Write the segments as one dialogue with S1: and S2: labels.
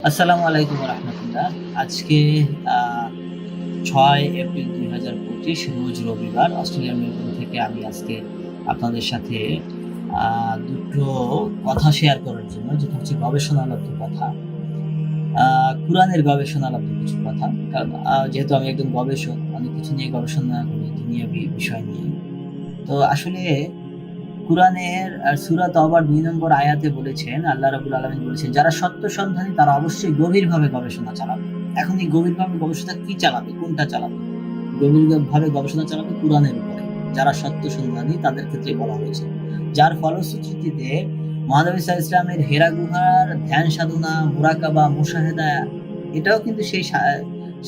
S1: আসসালামু আলাইকুম রহমতুল্লাহ। আজকে আহ 6 এপ্রিল 2025 রোজ রবিবার। অস্ট্রেলিয়ার মেলবোর্ন থেকে আমি আজকে আপনাদের সাথে দুটো কথা শেয়ার করার জন্য, যেটা হচ্ছে গবেষণালব্ধ কথা, কোরআনের গবেষণালব্ধ কিছু কথা। কারণ যেহেতু আমি একজন গবেষক, অনেক কিছু নিয়ে গবেষণা করি, দুনিয়াবি বিষয় নিয়ে। তো আসলে কুরআনের সূরা তওবার ২ নম্বর আয়াতে বলেছেন, আল্লাহ রাব্বুল আলামিন বলেছেন, যারা সত্য সন্ধানী তারা অবশ্যই গভীরভাবে গবেষণা চালাবে। এখন এই গভীরভাবে গবেষণা কি চালাবে? কোনটা চালাবে? গভীরভাবে গবেষণা চালাবে কুরআনের উপরে। যারা সত্য সন্ধানী তাদের ক্ষেত্রে বলা হয়েছে। যার ফলশ্রুতিতে মহানবী সাল্লাল্লাহু আলাইহি ওয়াসাল্লামের হেরা গুহার ধ্যান সাধনা, মুরাকাবা, মুশাহেদা, এটাও কিন্তু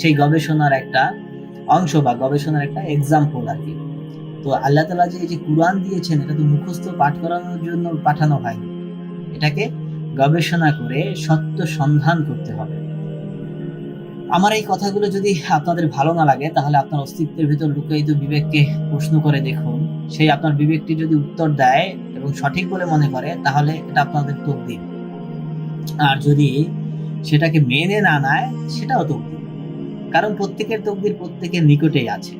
S1: সেই গবেষণার একটা অংশ বা গবেষণার একটা এক্সাম্পল আরকি। তো আল্লাহ তাআলা যে এই যে কুরআন দিয়েছেন, এটা তো মুখস্থ পাঠ করানোর জন্য পাঠানো হয়নি। এটাকে গবেষণা করে সত্য সন্ধান করতে হবে। আমার এই কথাগুলো যদি আপনাদের ভালো না লাগে, তাহলে আপনার অস্তিত্বের ভিতর লুকায়িত বিবেককে প্রশ্ন করে দেখুন। সেই আপনার বিবেকটি যদি উত্তর দেয় এবং সঠিক বলে মনে করে, তাহলে এটা আপনাদের তকদির। আর যদি সেটাকে মেনে না নেয়, সেটাও তকদির। কারণ প্রত্যেকের তকদির প্রত্যেকের নিকটেই আছে।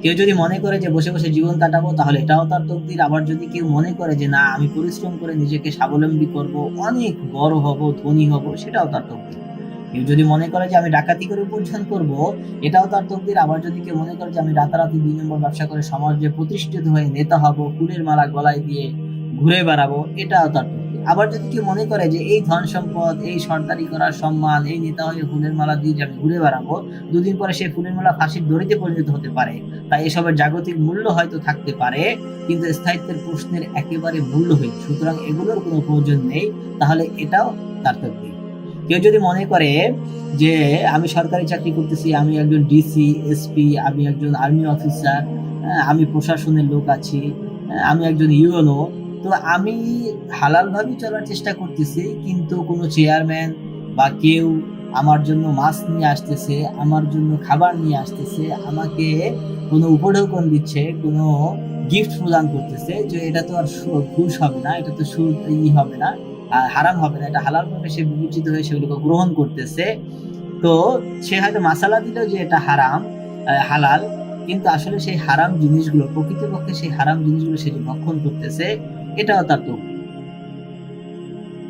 S1: কেউ যদি মনে করে যে বসে বসে জীবন কাটাবো, তাহলে এটাও তার তকদির। আবার যদি কেউ মনে করে যে না, আমি পরিশ্রম করে নিজেকে স্বাবলম্বী করব, অনেক বড় হব, ধনী হব, সেটাও তার তকদির। কেউ যদি মনে করে যে আমি ডাকাতি করে উপার্জন করব, এটাও তার তকদির। আবার যদি কেউ মনে করে যে আমি রাতারাতি ২ নম্বর ব্যবসা করে সমাজে প্রতিষ্ঠিত হয়ে নেতা হব, ফুলের মালা গলায় দিয়ে ঘুরে বেড়াবো, এটাও তার তকদির। আবার যদি কেউ মনে করে যে এই ধন সম্পদ, এই সরকারি করার সম্মান, এই নেতা হয়ে ফুলের মালা দিয়ে যে আমি ঘুরে বেড়াবো, ২ দিন পরে সেই ফুলের মালা ফাঁসির দড়িতে পরিণত হতে পারে। তাই এসবের জাগতিক মূল্য হয়তো থাকতে পারে, কিন্তু স্থায়িত্বের প্রশ্নের একেবারে মূল্যহীন। সুতরাং এগুলোর কোনো প্রয়োজন নেই। তাহলে এটাও তার তকদির। কেউ যদি মনে করে যে আমি সরকারি চাকরি করতেছি, আমি একজন ডিসি, এসপি, আমি একজন আর্মি অফিসার, আমি প্রশাসনের লোক আছি, আমি একজন ইউএনও, তো আমি হালালভাবেই চলার চেষ্টা করতেছি, কিন্তু কোনো চেয়ারম্যান বা কেউ আমার জন্য মাছ নিয়ে আসতেছে, আমার জন্য খাবার নিয়ে আসতেছে, আমাকে কোনো উপঢৌকন দিচ্ছে, কোনো গিফট প্রদান করতেছে, যে এটা তো আর ঘুষ হবে না, এটা তো সুদ হবে না, হারাম হবে না, এটা হালাল ভাবে সে বিবেচিত হয়ে সেগুলোকে গ্রহণ করতেছে। তো সে হয়তো মাসালা দিল যে এটা হারাম, হালাল, কিন্তু আসলে সেই হারাম জিনিসগুলো, প্রকৃতপক্ষে সেই হারাম জিনিসগুলো সে যে ভক্ষণ করতেছে, এটাও তার তকদির।